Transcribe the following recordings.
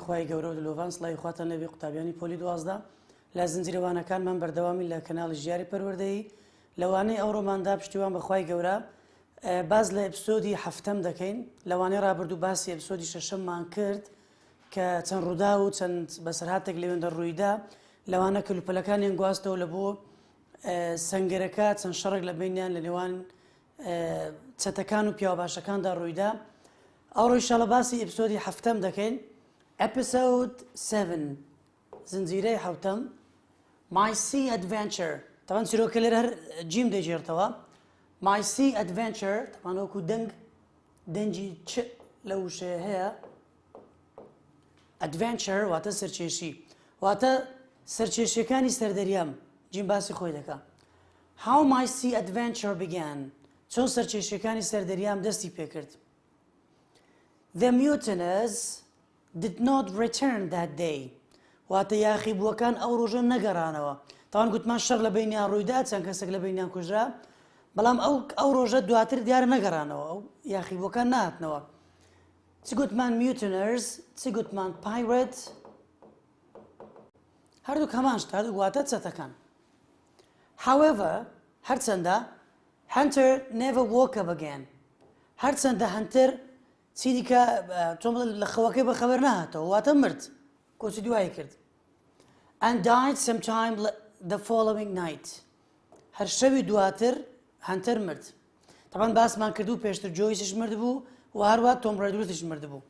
خوای گەورە و لۆڤان سڵای خواتان لەبێ قوتابیانی پۆلی 12 لە زنجیرەوانەکانمان بەردەوامی لە کەناڵی ژیاری پەروەردەیی لەوانەی ئەوڕۆماندا پشتیوان بەخوای گەورە باز لە ئەپسۆدی هەفتەم دەکەین لەوانەی ڕابردوو باسی ئەپسۆدی شەشەممان کرد کە چەند ڕوودا و چەند بەسەرهاتێک لەوێندا ڕوویدا لەوانە کەلوپەلەکانیان گواستەوە لە بۆ سەنگەرەکە چەند شەڕێک لە بینیان لە نێوان چەتەکان و پیاوباشەکاندا ڕوویدا ئەوڕۆ ئینشاڵڵا باسی ئەپسۆدی هەفتەم دەکەین ئەپیسۆد 7 زنجیرەی حوتەم My Sea Adventure تەوان چیرۆکە لێرە هەر جیم دەیجێڕتەوە My Sea Adventure تەوان وەکو دەنگی چ لە وشەیە هەیە Adventure واتە سەرکێشی واتە سەرکێشیەکانی سەردەریام جیم باسی خۆی دەکا How My Sea Adventure Began چۆن سەرکێشیەکانی سەردەریام دەستی پێکرد The mutineers did not return that day واتە یاخیبووەکان ئەو ڕۆژە نەگەڕانەوە تاوان گوتمان شەڕ لە بینیان ڕوویدا چەند کەسێک لە بینیان کوژرا بەڵام ئەو ڕۆژە دواتر دیارە نەگەڕانەوە ئەو یاخیبووەکان نهاتنەوە چی گوتمان mutineers چی گوتمان pirate هەردووک هەمان شت هەردووک واتە چەتەکان However هەرچەندە Hunter never woke up again هەرچەندە Hunter چی دیکە چۆن لە خەوەکەی بەخەبەر نهاتەوە واتە مرد کۆچی دوایی کرد and died sometime the following night هەر شەوی دواتر هەنتەر مرد تەبەن باسمان کردو پێشتر جۆیسش مرد بوو و هەروە تۆم ڕێدروستش مرد بوو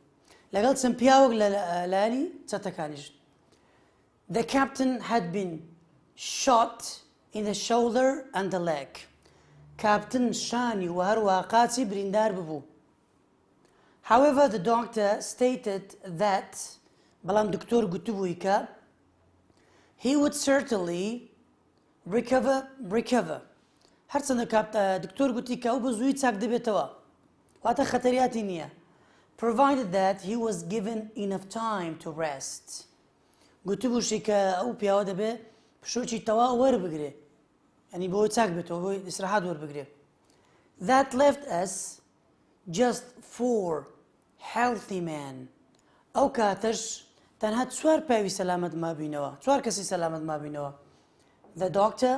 لەگەڵ چەند پیاوەک لە لایانی چەتەکانیش The captain had been shot in the shoulder and the leg کاپتن شانی و هەروە قاچی بریندار ببوو However, the doctor stated that بەڵام دکتۆر گوتبووی کە he would certainly recover هەرچەندە دکتۆر گوتی کە ئەو بە زووی چاک دەبێتەوە واتە خەتەریاتی نییە provided that he was given enough time to rest گوتبووشی کە ئەو پیاوە دەبێ پشۆکی تەوا وەربگرێ ینی بۆی چاک بێتەوە بۆی ئیسراحات وەربگرێ that left us just 4 healthy men ئەو کاتەش تەنها 4 پیاوی سەلامەت مابینەوە 4 کەسی سەلامەت مابینەوە the doctor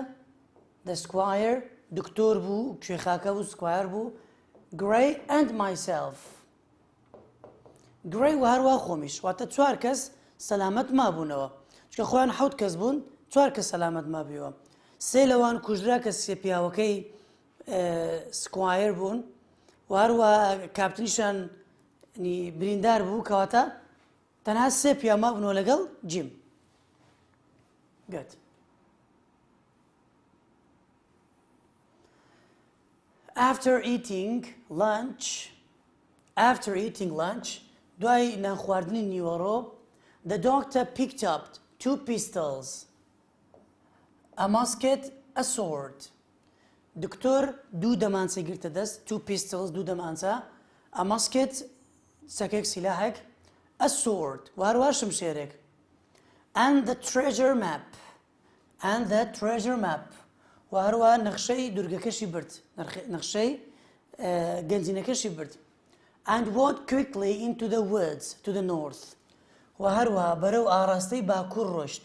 the squire دکتۆر بوو کوێخاکە بوو squire بوو Gray and myself Gray و هەروە خۆمیش واتە 4 کەس سەلامەت مابوونەوە چکە خۆیان 7 کەس بوون 4 کەس سەلامەت مابیوە سێ لەوان کوژرا کە سێ پیاوەکەی squire بوون و هەروە کاپتنیشان بریندار بوو کەواتە تەنها سێ پیا مابوونەوە لەگەڵ جیم Good. After eating lunch دوای نانخواردنی نیوەڕۆ the doctor picked up 2 pistols a musket a sword دکتۆر 2 دەمانچە گرتە دەست 2 pistols 2 دەمانچە a musket چەکێک سیلاحێک a sword و هەروە شمشێرێک and the treasure map و هەروە نەخشەی دورگەکەشی برد نەخشەی گەنجینەکەشی برد and walked quickly into the woods to the north و هەروە بەرەو ئاراستەی باکوور ڕۆشت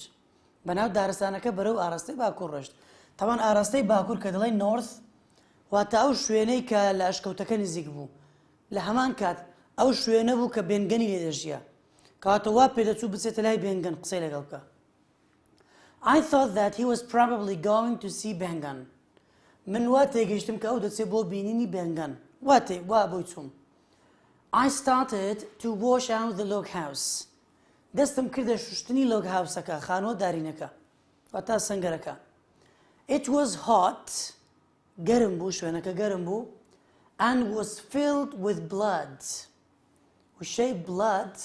بەناو دارستانەکە بەرەو ئاراستەی باکوور ڕۆشت تاوان ئاراستەی باکوور کە دەڵێن north واتە ئەو شوێنەی کە لە ئەشکەوتەکە نزیک بوو لە هەمان کات ئەو شوێنە بوو کە بێنگەنی لێ دەژیا کەواتە وا پێدەچوو بچێتە لای بێنگەن قسەی لەگەڵ بکە I thought that he was probably going to see بێنگەن من وا تێگەیشتم کە ئەو دەچێت بۆ بینینی بێنگەن وا بۆی چووم I started to wash out the log house دەستم کردە شوشتنی log house-ەکە خانۆ دارینەکە واتە سەنگەرەکە It was hot گەرم بوو شوێنەکە گەرم بوو and was filled with blood وشەی blood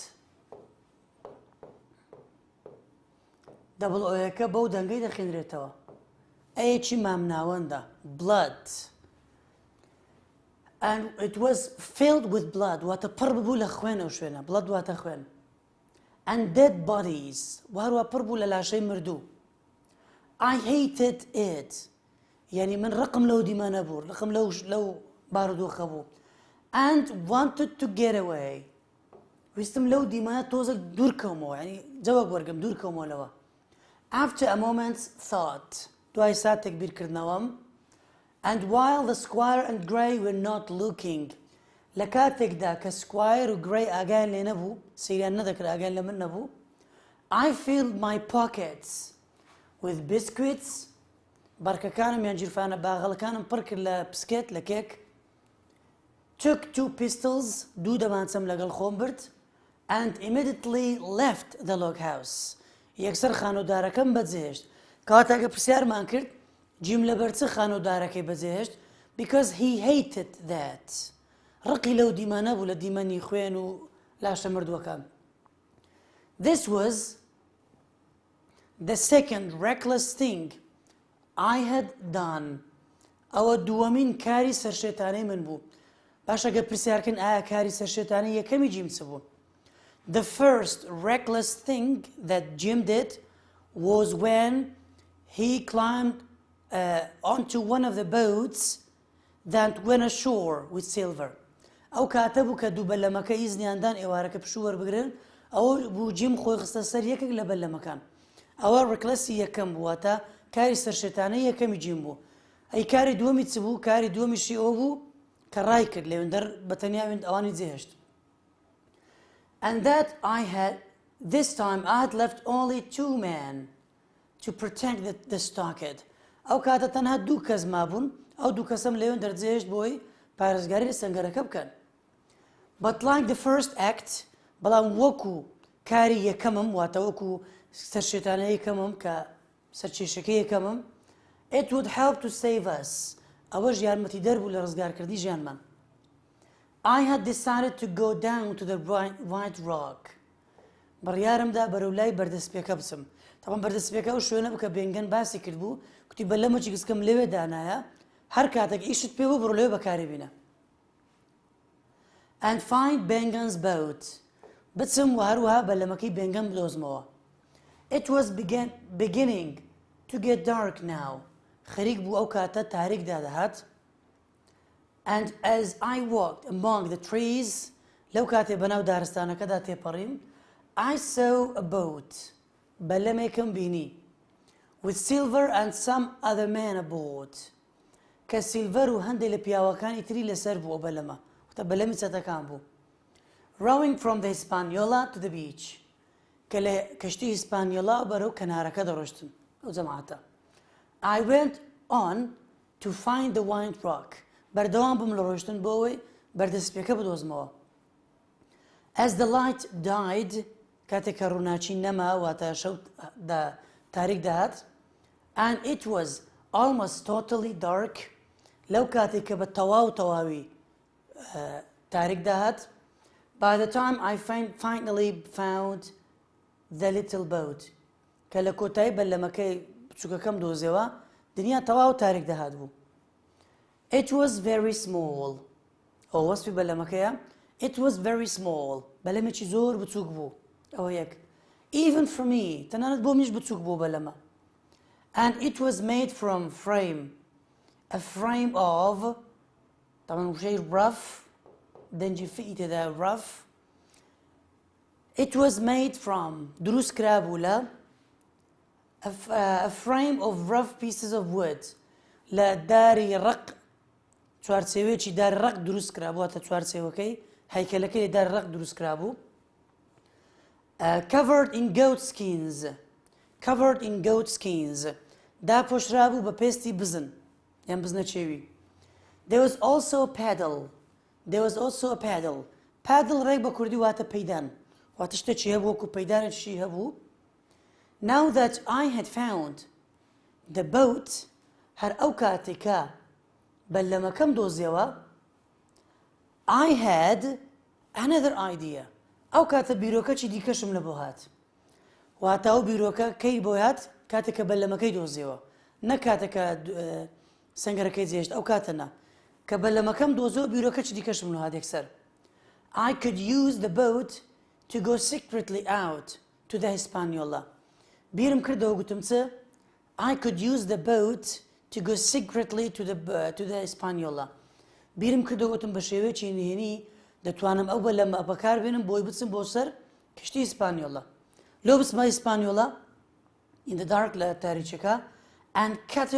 دەبڵ ئۆیەکە بەو دەنگەی دەخێنرێتەوە ئەیەکی مامناوەندە blood and it was filled with blood واتە پڕ ببوو لە خوێن ئەو شوێنە blood واتە خوێن and dead bodies و هەروە پڕ بوو لە لاشەی مردوو I hated it یعنی من ڕقم لەو دیمانە بوو ڕقم لەو بارودۆخە بوو and wanted to get away ویستم لەو دیمانە تۆزە دوورکەومەوە ینی جەوەک وەرگم دوورکەومەوە لەوە. After a moment's thought دوای ساتێک بیرکردنەوەم and while the squire and Grey were not looking لە کاتێکدا کە سکوایر و گرەی ئاگایان لێ نەبوو سەیریان نەدەکرد ئاگایان لە من نەبوو I filled my pockets with biscuits بەرکەکانم یان جیرفانە باغەڵەکانم پڕ کرد لە پسکێت لە کێک took 2 pistols دوو دەمانچەم لەگەڵ خۆم برد and immediately left the log house یەکسەر خانۆدارەکەم بەجێهێشت کەواتاکە پرسیارمان کرد جیم لەبەر چ خانۆدارەکەی بەجێهێشت because he hated that ڕقی لەو دیمانە بوو لە دیمەنی خوێن و لاشە مردووەکان. This was the second reckless thing I had done. ئەوە دووەمین کاری سەرشێتانەی من بوو. باش ئەگەر پرسیارکەن ئایا کاری سەرشێتانەی یەکەمی جیم چ بوو؟ The first reckless thing that Jim did was when he climbed onto one of the boats that went ashore with Silver. ئەو کاتە بوو کە دوو بەلەمەکە ئیزنیاندان ئێوارەکە پشوو وەربگرن ئەوە بوو جیم خۆی خستە سەر یەکێک لە بەلەمەکان. ئەوە ڕکلەسی یەکەم بووە تا کاری سەرشێتانەی یەکەمی جیم بوو. ئەی کاری دووەمی چ بوو؟ کاری دووەمیشی ئەوە بوو کە ڕای کرد لێوێندەر بەتەنیا ئەوانی جێهێشت. And that this time I had left only 2 men to protect the stockade. ئەو کاتە تەنها 2 کەس مابوون ئەو 2 کەسم لێوێندەر جێهێشت بۆی پارێزگاری لە سەنگەرەکە بکەن. But like the first act بەڵام وەکو کاری یەکەمم واتە وەکو سەرشێتانەی یەکەمم کە سەرکێشەکەی یەکەمم it would help to save us ئەوەش یارمەتی دەربوو لە ڕزگارکردنی ژیانمان. I had decided to go down to the white rock بڕیارمدا بەرەو لای بەردەستپێکە بچم. تاوان بەردەستپێکە و شوێنە بکە بێنگەن باسی کرد بوو کوتی بە لەمەچی گسکەم لەوێ دانایە هەر کاتێک ئیشت پێ بوو بڕۆ لەوێ بەکاری بینە. And find Bengan's boat بچم و هەروەها بەلەمەکەی بێنگەم بدۆزمەوە. It was beginning to get dark now خەریک بوو ئەو کاتە تاریکدا دەهات. And as I walked among the trees لەو کاتێ بەناو دارستانەکەدا تێپەڕیم I saw a boat بەلەمێکم بینی with Silver and some other men aboard کە سیلڤەر و هەندێک لە پیاوەکانی تری لەسەر بوو ئەو بەلەمە وتە بەلەمی چەتەکان بوو. Rowing from the Hispaniola to the beach کە لە کەشتی هیسپانیۆلا بەرەو کەنارەکە دەڕۆشتن ئەو جەماعەتە. I went on to find the white rock بەردەوام بووم لە ڕۆشتن بۆ ئەوەی بەردەستپێکە بدۆزمەوە. As the light died کاتێک کە ڕووناچی نەما واتە شەودا تاریک دەهات and it was almost totally dark لەو کاتێک کە بە تەواوی تاریک دەهات by the time I finally found the little boat کە لە کۆتایی بەلەمەکەی بچووکەکەم دۆزیەوە دنیا تەواو تاریک دەهات بوو. It was very small ئەو وەسفی بەلەمەکەیە it was very small بەلەمێکی زۆر بچووک بوو ئەوە یەک even for me تەنانەت بۆ منیش بچووک بوو بەلەمە. And it was made from a frame of طبعا وشەی rough دەنجی فئی تێدا rough it was made from دروست کرابوو لە a frame of rough pieces of wood لە داری ڕق چوارچێوەیەکی داری ڕق دروست کرابووەتە چوارچێوەکەی هەیکەلەکەی داری ڕق دروست کرابوو. Covered in goat skins داپۆشرابوو بە پێستی بزن یان بزنە چێوی. There was also a paddle paddle ڕێک بە کوردی واتە پەیدان واتە شتێکی هەبوو وەکو پەیدانێکی هەبوو. Now that I had found the boat هەر ئەو کاتێکە بەلەمەکەم دۆزیەوە I had another idea ئەو کاتە بیرۆکەکی دیکەشم لە بۆ هات واتە ئەو بیرۆکە کەی بۆ هات کاتێکە بەلەمەکەی دۆزیەوە نە کاتێکە سەنگەرەکەی جێشت ئەو کاتەنا کە بەلەمەکەم دۆزیەوە بیرۆکەکی دیکەشم لە هات یەکسەر. I could use the boat to go secretly out to the Hispaniola بیرم کردەوە گوتم چ I could use the boat to go secretly to the Hispaniola بیرم کردەوە گوتم بە شێوەیەکی نهێنی دەتوانم ئەو بەلەمە بەکار بێنم بۆی بچم بۆ سەر کشتی ئیسپانیۆڵە لۆ بچمە ئیسپانیۆڵە in the dark لە تاریچەکە and cut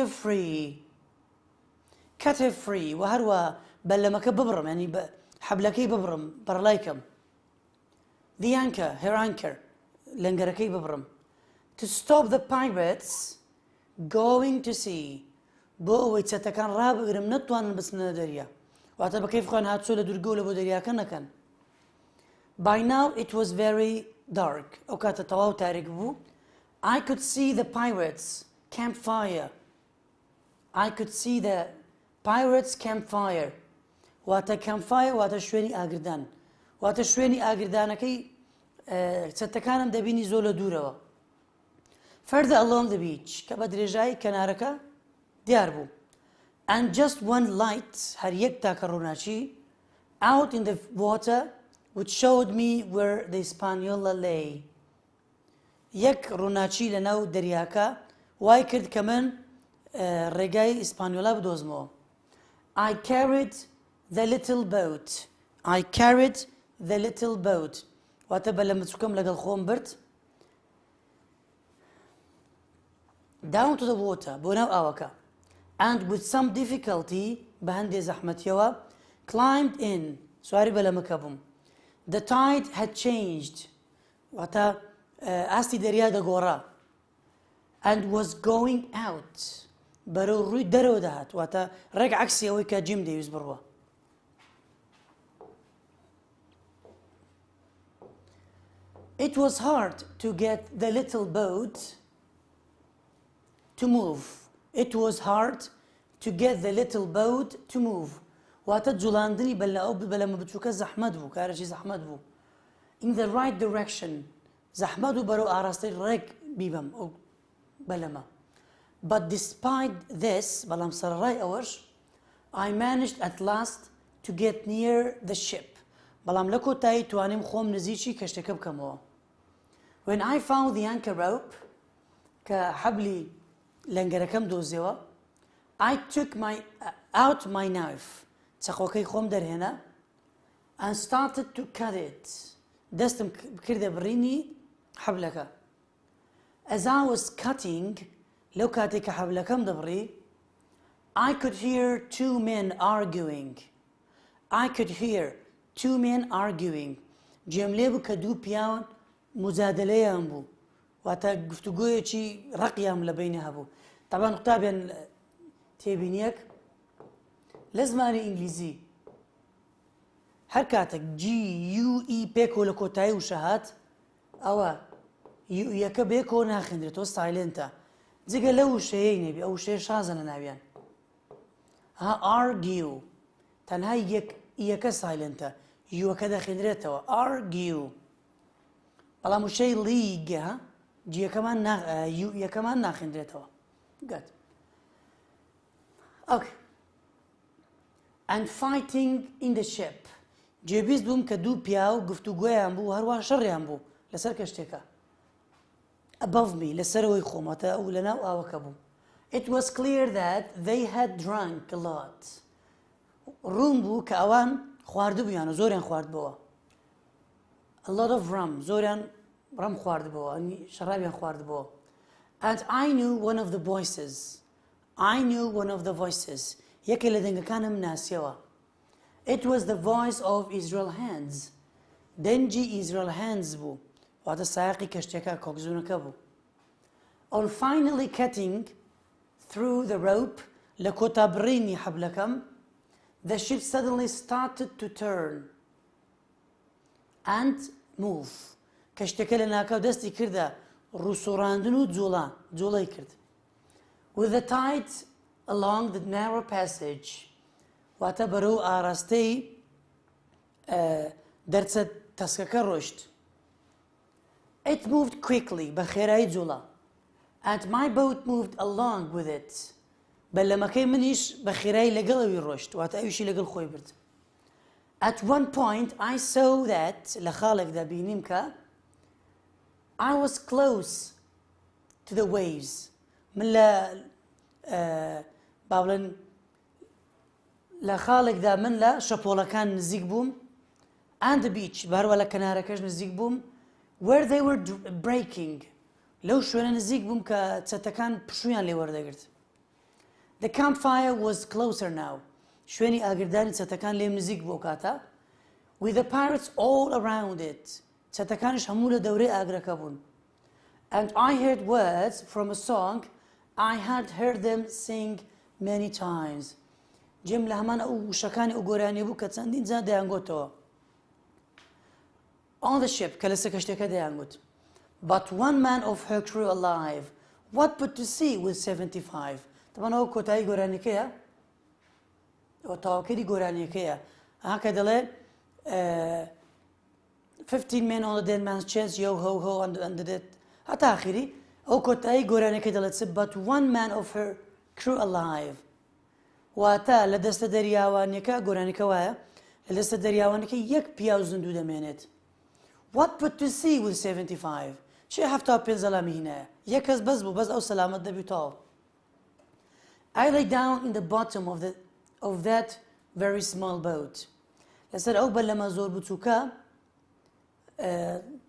it free و هەروە بەلەمەکە ببڕم ینی حەبلەکەی ببڕم بەرڵایکەم the anchor her anchor لەنگەرەکەی ببڕم to stop the pirates going to sea بۆ ئەوەی چەتەکان ڕابگرم نەتوانن بچنە دەریا واتە بە کەیف خۆیان هاتچۆ لە دوورگە و لە بۆ دەریاکە نەکەن by now it was very dark ئەو کاتە تەواو تاریک بوو I could see the pirates campfire واتە campfire واتە شوێنی ئاگردان واتە شوێنی ئاگردانەکەی چەتەکانم دەبینی زۆر لە دوورەوە further along the beach کە بە درێژایی کەنارەکە دیار بوو and just one light هەر یەک تاکە ڕووناچی out in the water which showed me where the Hispaniola lay یەک ڕووناچی لە ناو دەریاکە وای کرد کە من ڕێگای ئیسپانیۆلا بدۆزمەوە I carried the little boat واتە بەلەمە چووکەم لەگەڵ خۆم برد down to the water بۆ ناو ئاوەکە and with some difficulty بە هەندێ زەحمەتیەوە climbed in سواری بەلەمەکە بووم the tide had changed واتە ئاستی دەریا دەگۆڕا and was going out بەرەو ڕووی دەرەوە دەهات واتە ڕێک عەکسی ئەوەی کە جیم دەویست بڕوە It was hard to get the little boat to move. واتە جوڵاندنی بەلەمە بچووکە زەحمەت بوو کارێکی زەحمەت بوو in the right direction زەحمەت و بەرەو ئاراستەی ڕێک بیبەم ئەو بەلەمە but despite this بەڵام سەرڕای ئەوەش I managed at last to get near the ship بەڵام لە کۆتایی توانیم خۆم نزیکی کەشتەکە بکەمەوە when I found the anchor rope کە حەبلی لەنگەرەکەم دۆزیەوە I took out my knife چەقۆکەی خۆم دەرهێنا and started to cut it دەستم کردە بڕینی حەبلەکە as I was cutting لەو کاتێک کە حەبلەکەم دەبڕی I could hear two men arguing جێم لێ بوو کە دوو پیاون مجادلەیان بوو واتە گفتوگۆیەکی ڕقیان لە بینە هەبوو طبعا قوتابیان تێبینیەک لە زمانی ئینگلیزی هەر کاتێک GUE پێکۆ لە کۆتایی وشە هات ئەوە یەکە بێکۆ ناخێنرێتەوە سایلنتە جگە لە وشەیەی نەبی ئەو وشەیە شازە لە ناویان argue تەنها یەکە سایلنتە یوەکە دەخێنرێتەوە argue بەڵام وشەی لیگە یەکەمان ناخێنرێتەوە Good. Okay. And fighting in the ship. جێبیست بووم کە دوو پیا و گفتوگۆیان بوو هەروە شەڕیان بوو لەسەر کەشتێکە above me لەسەرەوەی خۆمەتە ئەو لەناو ئاوەکە بوو It was clear that they had drunk a lot. ڕوون بوو کە ئەوان خواردبوویان و زۆریان خواردبەوە A lot of rum زۆریان ڕەم خواردبەوە شەرابیان خواردبەوە And I knew one of the voices. یەکێک لە دەنگەکانم ناسیەوە. It was the voice of Israel Hands. دەنجی Israel Hands بوو. واتە سایقی کەشتێکە کۆکزوونەکە بوو. On finally cutting through the rope لە کۆتا بڕینی حەبلەکەم the ship suddenly started to turn and move. کەشتەکە لە ناکاو دەستی کردە ڕووسۆڕاندن و جۆڵەی کرد with the tide along the narrow passage واتە بەرەو ئاراستەی دەرچە تەسکەکە ڕۆشت it moved quickly بە خێرایی جوڵە and my boat moved along with it بەلەمەکەی منیش بە خێرایی لەگەڵەوی ڕۆشت واتە ئەویشی لەگەڵ خۆی برد at one point I saw that لە خاڵێکدا بینیم کە I was close to the waves. من لە خاڵێکدا من لە شەپۆڵەکان نزیک بووم and the beach بەهەروە لە کەنارەکەش نزیک بووم where they were breaking لەو شوێنە نزیک بووم کە چەتەکان پشویان لێ وەردەگرت. The campfire was closer now. شوێنی ئاگردانی چەتەکان لێم نزیک بوو کاتە with the pirates all around it. چەتەکانش هەموو لە دەورەی ئاگرەکە بوون. And I heard words from a song I had heard them sing many times. جێم لە هەمان ئەو وشەکانی ئەو گۆرانیە بوو کە چەندین جار دەیانگوتەوە. On the ship کە لەسەر کەشتەکە دەیانگوت. But one man of her crew alive. What put to sea with 75? طبعا ئەو کۆتایی گۆرانیەکەیە ئەو تاواکەری گۆرانیەکەیە ئەها کە دەڵێ 15 men on the dead man's chest yo ho ho and the dead هەتا ئاخری ئەو کۆتایی گۆرانیەکە دەڵێت but one man of her crew alive واتە لە دەستە دەریاوانیەکە گۆرانیەکە وایە لە دەستە دەریاوانەکە یەک پیا و زیندوو دەمێنێت. What put to sea with 75? چێ هەفتا پێنج زەلامی هینایە یەک کەس بەس بوو بەس ئەو سەلامەت دەبیتەوە. I lay down in the bottom of that very small boat. لەسەر ئەو بەلەمە زۆر بچووکە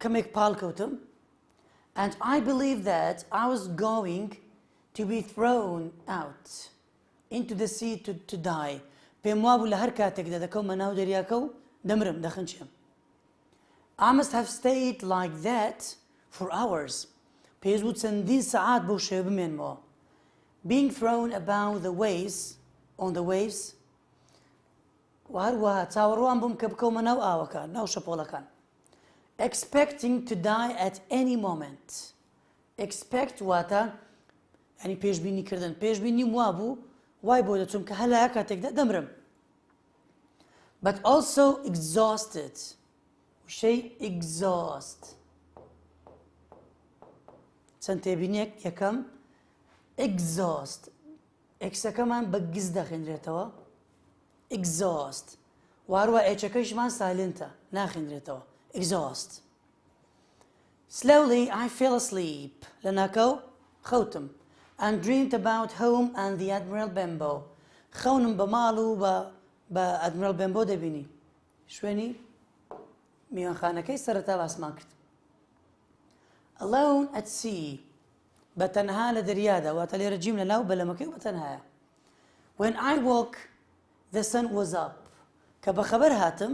کەمێک پاڵ کەوتم. And I believe that I was going to be thrown out into the sea to die. پێم وابوو لە هەر کاتێکدا دەکەومە ناو دەریاکە و دەمرم دەخنچێم. I must have stayed like that for hours. پێویست بوو چەندین سەعات بەو شێوە بمێنمەوە. Being thrown about the waves on the waves و هەروەها چاوەڕوان بووم کە بکەومە ناو ئاوەکان ناو شەپۆڵەکان. Expecting to die at any moment. Expect واتە ینی پێشبینیکردن پێشبینیم وابوو وای بۆ دەچوم کە هەلایە کاتێکدا دەمرم. But also exhausted. وشەی exhaust. چەند تێبینیەک یەکەم exhaust. ئێکسەکەمان بە گز دەخێنرێتەوە. exhaust. واروە ئێچەکەیشمان سایلنتە ناخێنرێتەوە. exhaust. Slowly I fell asleep. لە ناکەو خەوتم. And dreamed about home and the Admiral Benbow. خەونم بە ماڵ و بە Admiral Benbow دەبینی. شوێنی میوانخانەکەی سەرەتا باسمان کرد. Alone at sea. بەتەنها لە دەریادا واتە لێرە جیم لە ناو بەلەمەکەی بەتەنهایە. When I woke the sun was up. کە بەخەبەر هاتم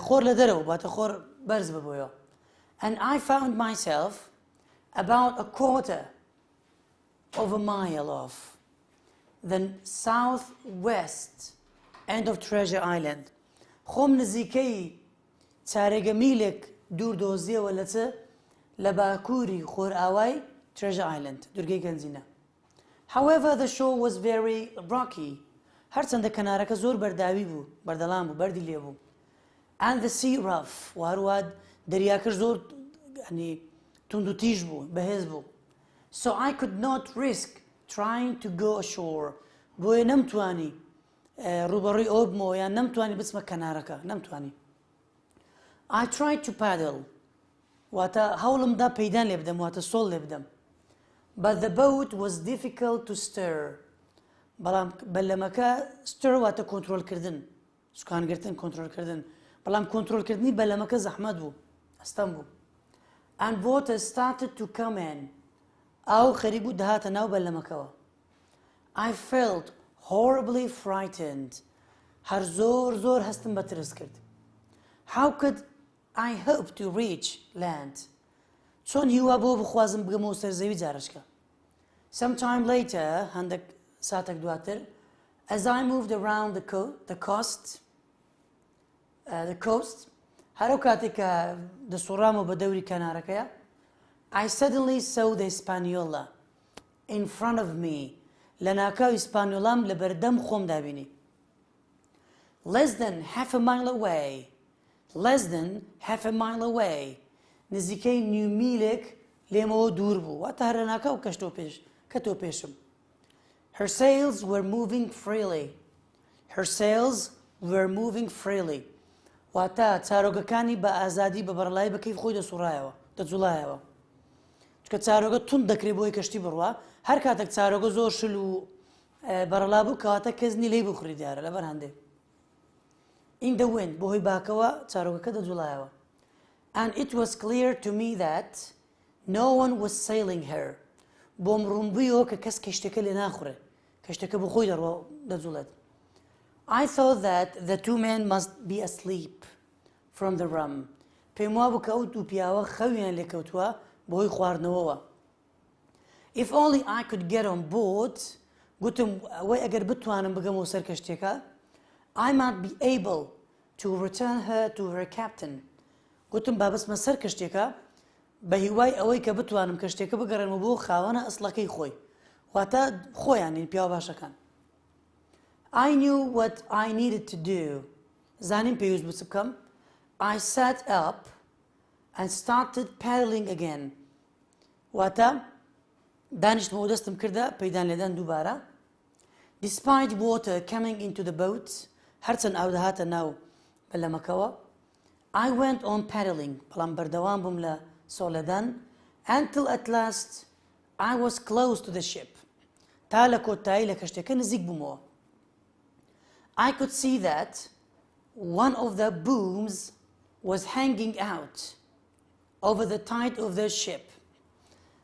خۆر لە دەرەوە واتە خۆر بەرز ببوویەوە. And I found myself about a quarter of a mile off the southwest end of Treasure Island. خۆم نزیکەی چارەگە میلێک دوور دۆزیەوە لە باکووری خۆرئاوای Treasure Island دوورگەی گەنجینە. However, the shore was very rocky. هەرچەندە کەنارەکە زۆر بەرداوی بوو بەردەڵام بوو بەردی لێ بوو. And the sea rough وهروە دەریاکەش زۆر توند و تیژ بوو بەهێز بوو. So I could not risk trying to go ashore. بۆیە نەمتوانی ڕوبەڕووی ئەوە بمەوە یان نەمتوانی بچمە کەنارەکە نەمتوانی. I tried to paddle. واتە هەوڵمدا پەیدان لێ بدەم واتە سۆڵ لێ بدەم. But the boat was difficult to stir. بەڵام بەلەمەکە stir واتە کۆنترۆلکردن سوکانگرتن کۆنترۆلکردن بەڵام کۆنترۆلکردنی بەلەمەکە زەحمەت بوو ئەستەم بوو. And water started to come in. ئاو خەریک بوو دەهاتە ناو بەلەمەکەوە. I felt horribly frightened. هەر زۆر هەستم بە ترس کرد. How could I hope to reach land? چۆن هیوا بۆ بخوازم بگەمەوە سەرزەوی جارشکە. Sometime later هەندێک ساتێک دواتر as I moved around the coast هەرو کاتێک کە دەسوڕامەوە بە دەوری کەنارەکەیە I suddenly saw the Hispaniola in front of me. لە ناکاو ئیسپانیۆلام لە بەردەم خۆم دابینی. Less than half a mile away. نزیکەی نیو میلێک لێمەوە دوور بوو واتە هەر لە ناکاو کەتۆ پێشم. Her sails were moving freely. واتە چارۆگەکانی بە ئازادی بە بەرەڵایی بە کەیف خۆی دەجوڵایەوە. چکە چارۆگە تون دەکرێت بۆی کەشتی بڕوا هەر کاتێک چارۆگە زۆر شل و بەرەڵا بوو کەواتە کەس نی لێی بخوری دیارە لەبەر هەندێک. in the wind بۆ هۆی باکەوە چارۆکەکە دەجوڵایەوە. And it was clear to me that no one was sailing her. بۆم ڕوونبوویەوە کە کەس کەشتەکە لێ ناخورێ، کەشتەکە بۆ خۆی دەجوڵێت. I thought that the two men must be asleep from the rum. پێم وابوو کە ئەو دوو پیاوە خەویان لێکەوتووە بۆ هۆی خواردنەوەوە. If only I could get on board, گوتم ئەوەی ئەگەر بتوانم بگەمەوە سەر کەشتێکە، I might be able to return her to her captain. گوتم بابەسمە سەر کەشتێکە بە هیوای ئەوەی کە بتوانم کەشتێکە بگەڕێنەوە بۆ خاوەنە ئەسڵەکەی خۆی، واتە خۆیان نین پیاوە باشەکان. I knew what I needed to do. زانیم پێویست بوو چ بکەم. I sat up and started paddling again. واتە دانیشتمەوە دەستم کردە پەیدان لێدان دووبارە. Despite water coming into the boat, هەرچەند ئاو دەهاتە ناو بەلەمەکەوە، I went on paddling. بەڵام بەردەوام بووم لە سۆلەدان until at last I was close to the ship. تا لە کۆتایی لە کەشتەکە نزیک بوومەوە. I could see that one of the booms was hanging out over the side of the ship.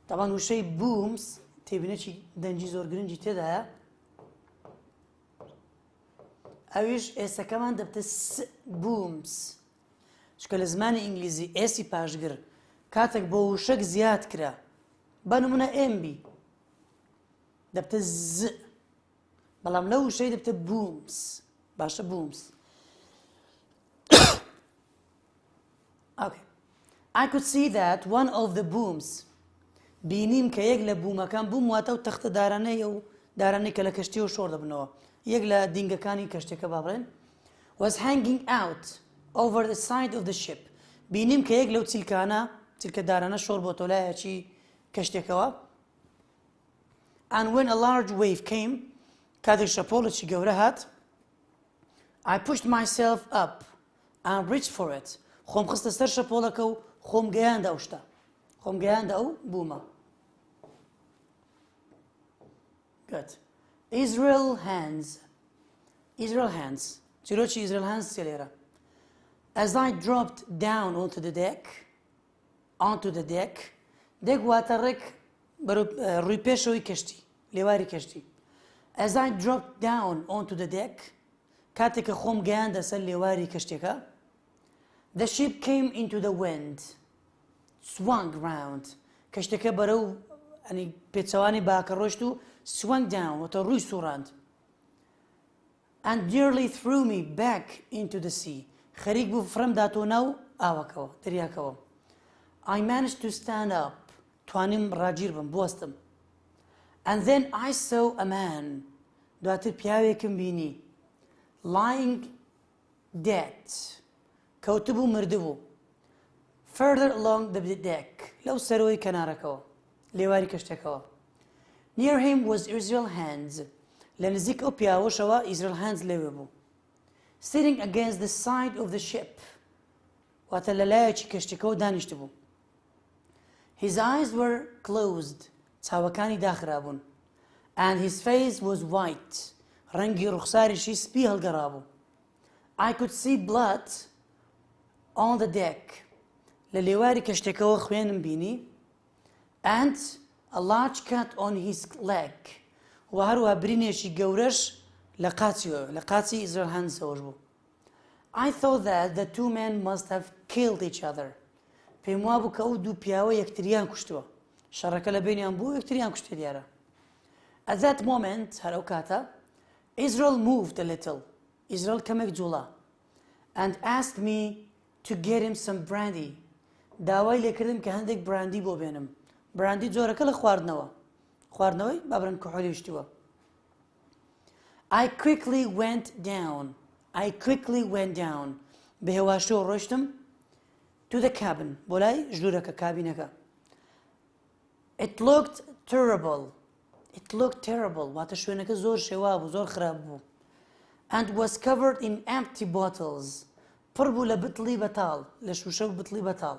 طبعا وشەی booms تێبینێکی دەنجی زۆر گرنگی تێدایە. ئەویش ئێسەکەمان دەبتە booms. چکە لە زمانی ئینگلیزی ئێسی پاشگر کاتێک بۆ وشەک زیاد کرا بە نمونە ئێمبی دەبتە ز، بەڵام لەو وشەی دەبتە booms. باشە booms. Okay. I could see that one of the booms بینیم کە یەک لە بوومەکان بووم واتە و تەختە دارانەیە و دارانەی کە لە کەشتیەوە شۆڕ دەبنەوە، یەک لە دینگەکانی کەشتێکە با بڵێن was hanging out over the side of the ship. بینیم کە یەک لەو چیلکانە چیلکە دارانە شۆڕ بۆ تۆلایەکی کەشتێکەوە. And when a large wave came, کاتێک شەپۆڵێکی گەورە هات، I pushed myself up and reached for it. خۆم خستە سەر شەپۆڵەکە و خۆم گەیاندە ئەو شتە، خۆم گەیاندە ئەو بوومە. Good. Israel hands. Israel hands. چیرۆکی Israel hands چێ لێرە. As I dropped down onto the deck, deck واتە ڕێک ڕووی پێشەوەی کەشتی، لێواری کەشتی. As I dropped down onto the deck, کاتێک کە خۆم گەیاندە سەر لێواری کەشتێکە، the ship came into the wind, swung round. کەشتەکە بەرەو ئەنی پێچەوانی باکە ڕۆشت و swung down واتە ڕووی سوڕاند. And nearly threw me back into the sea. خەریک بوو فرەم داتۆ ناو ئاوەکەوە دەریاکەوە. I managed to stand up. توانیم ڕاگیر بم بوەستم. And then I saw a man. دواتر پیاوێکم بینی. Lying dead. کەوتبوو مردبوو. Further along the deck. لەو سەرەوەی کەنارەکەوە لێواری کەشتێکەوە. Near him was Israel hands. لە نزیک ئەو پیاوەشەوە Israel hands لێوێ بوو. Sitting against the side of the ship. واتە لە لایەکی کەشتێکەوە دانیشت بوو. His eyes were closed. چاوەکانی داخرابوون. And his face was white. ڕەنگی ڕوخساریشی سپی هەڵگەڕابوو. I could see blood on the deck. لە لێواری کەشتێکەوە خوێنم بینی. And a large cut on his leg. و هەروە برینێکی گەورەش لە قاچی Israel handsەوەش بوو. I thought that the two men must have killed each other. پێم وابوو کە ئەو دوو پیاوە یەکتریان کوشتووە. شەڕەکە لە بینیان بوو یەکتریان کوشتێ دیارە. At that moment, هەر ئەو کاتە Israel moved a little. Israel کەمێک جوڵا. And asked me to get him some brandy. داوای لێکردم کە هەندێک براندی بۆ بێنم. براندی جۆرەکە لە خواردنەوە. خواردنەوەی بابرەن کحۆلی شتووە. I quickly went down. بە هێواشەوە ڕۆشتم to the cabin. بۆ لای ژوورەکە کابینەکە. It looked terrible. واتە شوێنەکە زۆر شێوا بوو، زۆر خراپ بوو. And was covered in empty bottles. پڕ بوو لە بتڵی بەتاڵ، لە شوشە و بتڵی بەتاڵ.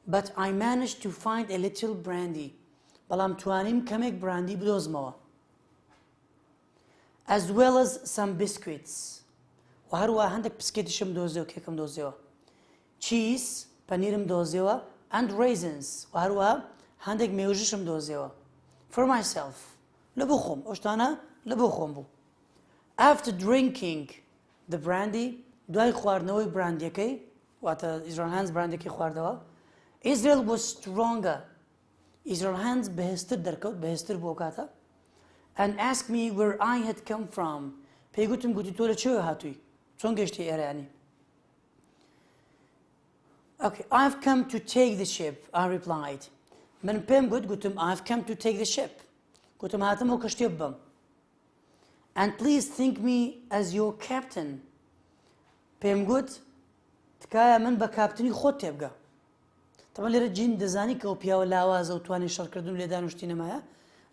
But I managed to find a little brandy. بەڵام توانیم کەمێک براندی بدۆزمەوە. As well as some biscuits. و هەروە هەندێک پسکێتیشم دۆزیەوە کێکم دۆزیەوە چیز پەنیرم دۆزیەوە and raisins و هەروە هەندێک مێوژشم دۆزیەوە for myself لە بۆ خۆم ئەو شتانە لە بۆ خۆم بوو after drinking the brandy دوای خواردنەوەی براندیەکەی واتە ئیزراەل هانز براندێکی خواردەوە Israel was stronger ئیزراەل هانز بەهێزتر دەرکەوت بەهێزتر بۆ کاتە and asked me where I had come from پێی گوتم گوتی تۆ لە چێوە هاتووی چۆن گەشتی ئێرانی Okay, I've come to take the ship, I replied. من پێم گوتم I've come to take the ship. گوتم هاتم ئەو کەشتێ ببەم. And please think me as your captain. پێم گوت تکایە من بە کاپتنی خۆت تێبگە. طبعا لێرە جین دەزانی کە ئەو پیاوە لاوازە و توانی شەڕکردن و لێدان و شتی نەمایە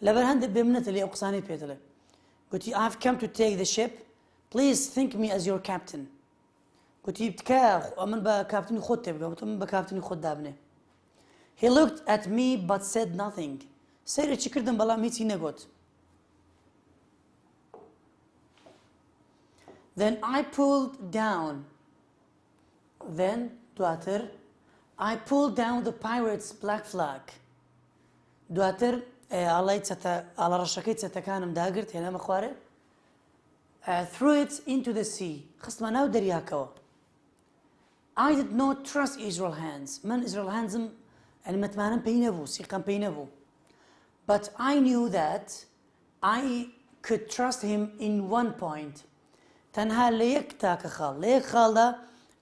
لەبەر هەندێک بێ منەتە لێ ئەو قسانەی پێدەڵێ. گوتی I've come to take the ship. Please think me as your captain. گوتی تکایە من بە کاپتنی خۆت تێبگە گوتم من بە کاپتنی خۆت دابنێ. He looked at me but said nothing. سەیرێکی کردم بەڵام هیچی نەگوت. Then I pulled down. Then دواتر I pulled down the pirate's black flag. دواتر ئاڵە ڕەشەکەی چەتەکانم داگرت هێنامە خوارێ threw it into the sea. خستمە ناو دەریاکەوە. I did not trust Israel hands. من Israel handsم يعني متمانم پێی نەبوو سیقم پێی نەبوو. But I knew that I could trust him in one point. تەنها لە یەک تاکە خاڵ لە یەک خاڵدا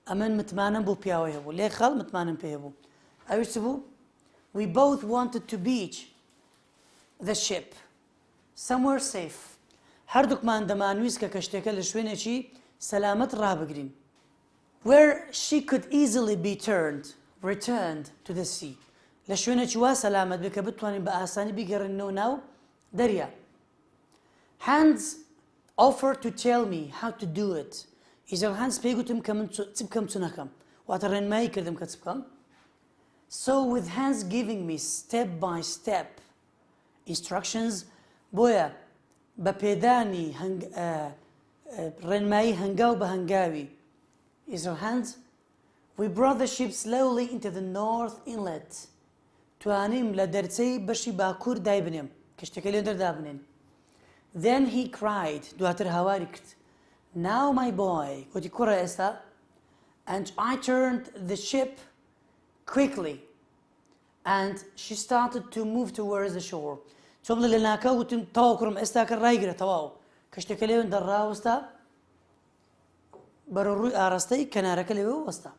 ئەمن متمانم بۆ پیاوەی هەبوو لە یەک خاڵ متمانم پێ هەبوو. ئەویش چ بوو؟ We both wanted to beach the ship somewhere safe. هەردووکمان دەمانویست کە کەشتێکە لە شوێنێکی سەلامەت ڕابگرین. Where she could easily be returned to the sea. لە شوێنێکی وا سەلامەت بێ کە بتوانین بە ئاسانی بیگەڕێنەوە ناو دەریا. Hans offered to tell me how to do it. ئیزراەل هانز پێی گوتم کە من چ بکەم چ نەکەم. واتە ڕێنمایی کردم کە چ بکەم. So with Hans giving me step by step instructions بۆیە بە پێدانی ڕێنمایی هەنگاو بە هەنگاوی Israel hands, we brought the ship slowly into the north inlet. توانیم لە دەرچەی بەشی باکوور دایبنێم کەشتەکە لێ دەردابنێن. Then he cried دواتر هاواری کرد Now my boy گوتی کوڕە ئێستا and I turned the ship quickly and she started to move towards the shore. چۆم لە ناکە وتم تەواو کوڕم ئێستا کە ڕایگرە تەواو کەشتەکە لێوێن دەڕاوەستا بەرە ڕووی ئاراستەی کەنارەکە لەوێ وەستا.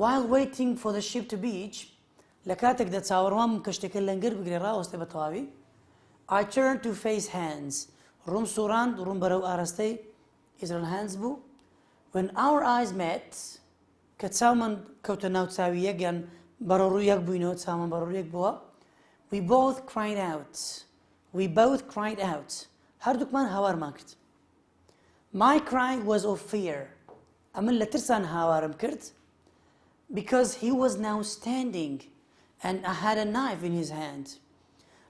While waiting for the ship to beach لە کاتێکدا چاوەڕوان کەشتەکە لەنگەر بگرێ ڕاوەستێ بە تەواوی I turned to face Hans. ڕووم سوڕاند ڕووم بەرەو ئاراستەی Israel hands بوو. When our eyes met کە چاومان کەوتە ناو چاوی یەک یان بەرە ڕووی یەک بووینەوە چاومان بەرە ڕووی یەک بووە We both cried out. We both cried out. هەردووکمان هاوارمان کرد. My cry was of fear. ئەمن لە ترسان هاوارم کرد because he was now standing and I had a knife in his hand.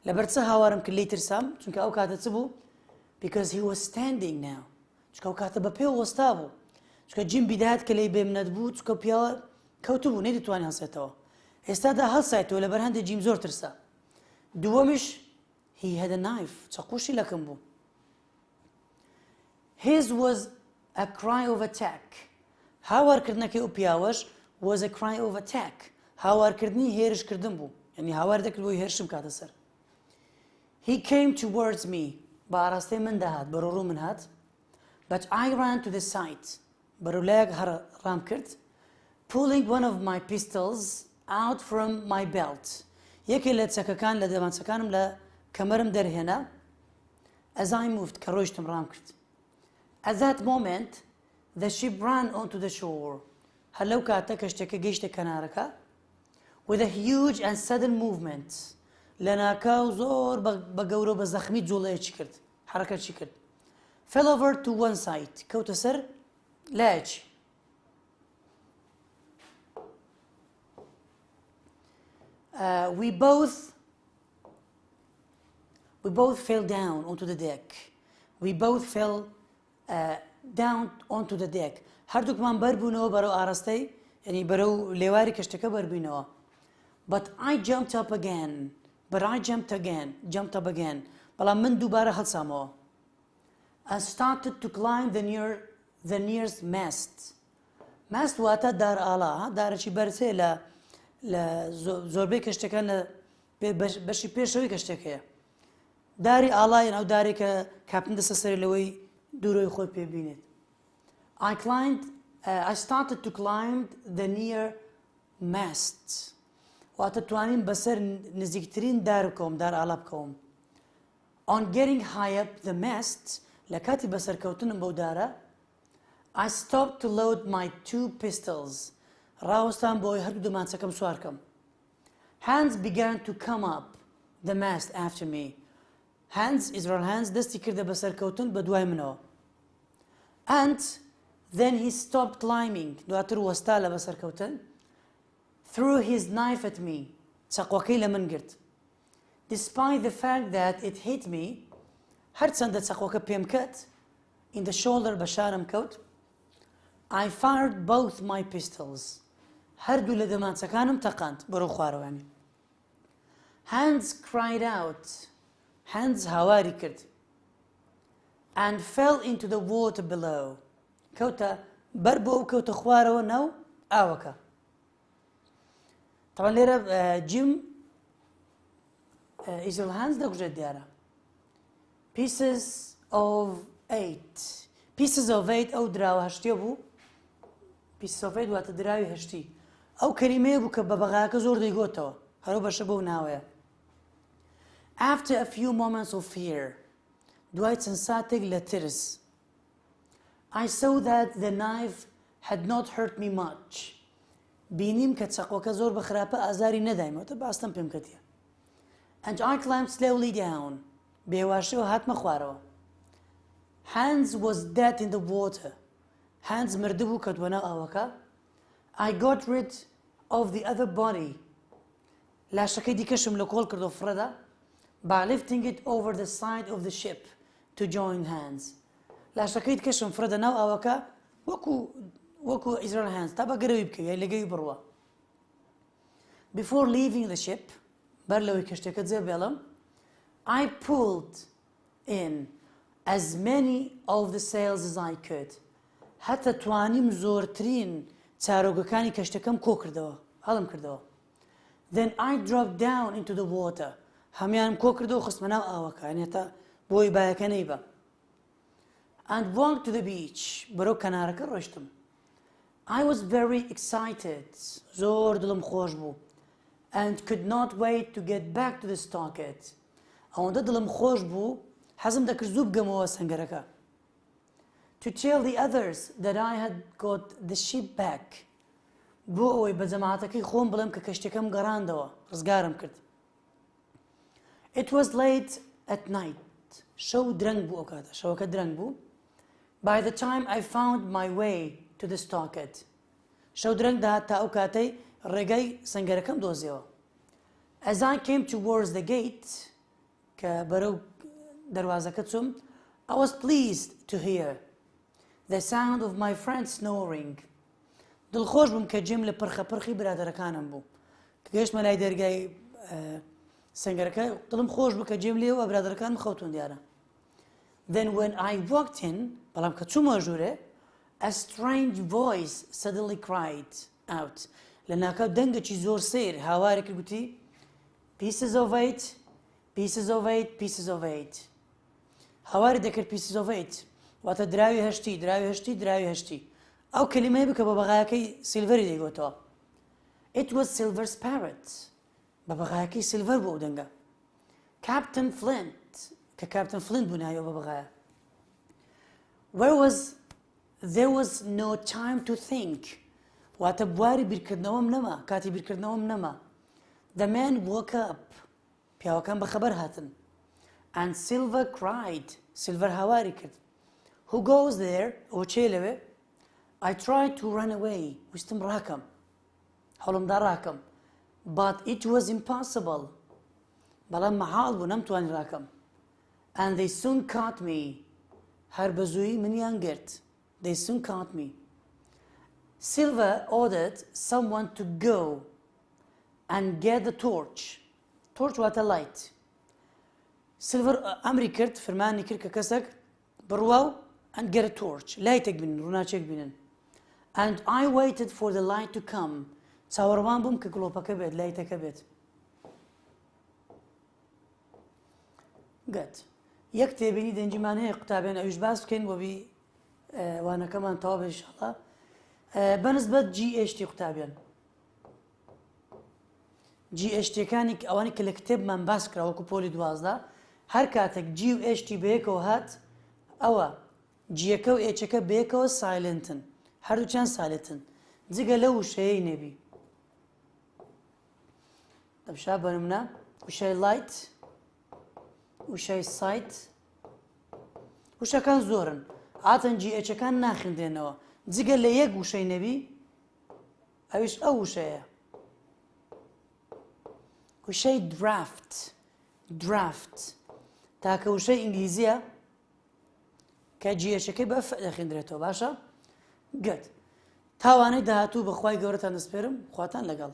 لەبەر چە هاوارم کرد لی ترسام چونکە ئەو کاتە چ بوو because he was standing now. چونکە ئەو کاتە بە پێ وەستا بوو. چونکە جیم بیدات کە لی بێمنەت بوو چونکە پیاوە کەوتو بوو نەیدەتوانی هەڵسێتەوە. ئێستادا هەڵسایتەوە لەبەر هەندێک جیم زۆر ترسا. دووەمیش he had a knife. چەقوشی لەکەم بوو. His was a cry of attack. هاوارکردنەکەی ئەو پیاوەش was a cry of attack. هاوارکردنی هێرشکردن بوو. یعنی هاوار دەکرد بۆی هێرشم کاتە سەر. He came towards me. بە ئاراستەی من دەهات بەرەو ڕوو من هات. But I ran to the side. بەرەو لایەک هەر ڕام کرد. Pulling one of my pistols out from my belt. یەکێ لە چەکەکان لە دەمانچەکانم لە کەمەرم دەرهێنا. As I moved کە ڕۆیشتم ڕام کرد. At that moment, the ship ran onto the shore. هەر لەو کاتە کەشتەکە گەیشتە کەنارەکە with a huge and sudden movement. لە ناکاو زۆر بە گەورە بە زەخمی جوڵەیەکی کرد. حرەکەتی کرد. Fell over to one side. کەوتە سەر لایەکی. We both fell down onto the deck. We both fell down onto the deck. هەردووکمان بەربوونەوە بەرەو ئاراستەی یعنی بەرەو لێواری کەشتەکە بەربووینەوە. But I jumped up again. Jumped up again. بەڵام من دووبارە هەڵسامەوە. I started to climb the nearest mast. Mast واتە دار ئاڵا، دارێکی بەرزەیە لە زۆربەی کەشتەکان لە بەشی پێشەوەی کەشتەکەیە. داری ئاڵایەن ئەو دارێکە کاپتن دەستە سەری لەوەی دوورۆی خۆی پێبینێت. I started to climb the near mast. واتە توانیم بەسەر نزیکترین دار بکەوم، دار ئاڵا بکەوم. On getting high up the mast, لە کاتی بەسەرکەوتنم بەو دارە، I stopped to load my 2 pistols. ڕاوەستان بۆی هەردوو دەمانچەکەم سوارکەم. Hands began to come up the mast after me. Israel hands دەستی کردە بەسەرکەوتن بە دوای منەوە. And then he stopped climbing. دواتر وەستا لە بەسەرکەوتن. Threw his knife at me. چەقۆکەی لە من گرت. Despite the fact that it hit me, هەرچەندە چەقۆکە پێم کەت، in the shoulder بە شارم کەوت، I fired both my pistols. هەردوو لە دەمانچەکانم تەقاند بەرەو خوارەوانی. Hands cried out. Hands هاواری کرد. And fell into the water below. کەوتە بەر بۆ و کەوتە خوارەوە ناو ئاوەکە. طبعا لێرە جیم Israel hands دەکوژێت دیارە. Pieces of 8 ئەو دراوە هەشتیە بوو. Pieces of 8 واتە دراوی هەشتی. ئەو کەریمەیە بوو کە بە بەغاکە زۆر دەیگۆتەوە. هەرو بەشە بەو ناوەیە. After a few moments of fear, دوای چەند ساتێک لە ترس، I saw that the knife had not hurt me much. بینیم کە چەقۆکە زۆر بە خراپە ئازاری نەدایمەوە، باستەم پێم کەتیە. And I climbed slowly down. بێواشەوە هاتمە خوارەوە. Hands was dead in the water. Hands مردبوو کەوتووە ناو ئاوەکە. I got rid of the other body. لاشەکەی دیکەشم لە کۆڵ کردو فڕەدا by lifting it over the side of the ship to join hands. لاشەکەی دیکەشم فڕەدا ناو ئاوەکە وەکو Israel hands تا بەگەرەوی بکەوی یا لەگەوی بڕوە. Before leaving the ship, بەر لەوەی کەشتەکە جێ بێڵم، I pulled in as many of the sails as I could. هەتا توانیم زۆرترین چارۆگەکانی کەشتەکەم کۆ کردەوە، هەڵم کردەوە. Then I dropped down into the water. هەمیانم کۆ کردەوە خستمە ناو ئاوەکە، هێتا بۆی بایەکە نەیبە. And walked to the beach. بەرەو کەنارەکە ڕۆیشتم. I was very excited. زۆر دڵم خۆش بوو. And could not wait to get back to the stockade. ئەوەندە دڵم خۆش بوو، حەزم دەکرد زوو بگەمەوە سەنگەرەکە. To tell the others that I had got the ship back. بۆ ئەوەی بە جەماعەتەکەی خۆم بڵێم کە کەشتەکەم گەڕاندەوە، ڕزگارم کرد. It was late at night. شەو درەنگ بوو ئەو کاتە، شەوەکە درەنگ بوو. By the time I found my way to the stockade. شەو درەنگ داهات تا ئەو کاتەی ڕێگای سەنگەرەکەم دۆزیەوە. As I came towards the gate, کە بەرەو دەروازەکە چوم، I was pleased to hear the sound of my friend snoring. دڵخۆش بووم کە جێم لە پرخەپرخی برادەرەکانم بوو. کە گەیشتمە لای دەرگای سەنگەرەکە دڵم خۆش بوو کە جێم لێوە برادەرەکانم خەوتون دیارە. Then when I walked in, بەڵام کە چوومە ژوورێ، a strange voice suddenly cried out. لە ناکاو دەنگێکی زۆر سیر هاوارێکی گوتی Pieces of 8, pieces of 8, pieces of 8. هاواری دەکرد pieces of 8 واتە دراوی هەشتی، دراوی هەشتی، دراوی هەشتی. ئەو کەلیمەیە بکە بە بەغایەکەی سیلڤەری دەیگوتەوە. It was Silver's parrot. بە بەغایەکەی سیلڤەر بوو ئەو دەنگە. Captain Flint. کە Captain Flint بوو ناوی بە بەغایە. There was no time to think. واتە بواری بیرکردنەوەم نەما، کاتی بیرکردنەوەم نەما. The man woke up. پیاوەکان بەخەبەر هاتن. And Silver cried. Silver هاواری کرد. Who goes there? ئەوە چێ لەوێ؟ I tried to run away. ویستم ڕاکەم. هەوڵمدا ڕاکەم. But it was impossible. بەڵام مەحاڵ بوو نەمتوانی ڕاکەم. And they soon caught me. هەر بە زوویی منیان گرت. they soon caught me. Silver ordered someone to go and get the torch. Torch واتە light. Silver ئەمری کرد فەرمانی کرد کە کەسێک بڕوا و and get a torch. لایتێک بینن ڕووناچێک بینن. And I waited for the light to come. چاوەڕوان بووم کە گڵۆپەکە بێت لایتەکە بێت. گەت یەک تێبینی دەنجیمان هەیە قوتابیان ئەویش باس بکەین بۆ بی وانەکەمان تەواو بێت ئینشاڵڵا بەنسبەت GHT قوتابیان GHTەکانی ئەوانی کە لە کتێبمان باس کرا وەکو پۆلی 12 هەر کاتێک G و HT بەیەکەوە هات ئەوە Gەکە و Hەکە بەیەکەوە سایلنتن هەردووچیان سایلنتن جگە لەو وشەیەی نەبی دەبشا بەنمونە وشەی لایت وشەی سایت وشەکان زۆرن هاتن GHەکان ناخیندێنەوە جگە لە یەک وشەی نەبی ئەویش ئەو وشەیە وشەی درافت تاکە وشەی ئینگلیزیە کە GHەکەی بە فە دەخیندرێتەوە باشە گەت تاوانەی داهاتوو بەخوای گەورەتان دەسپێرم خواتان لەگەڵ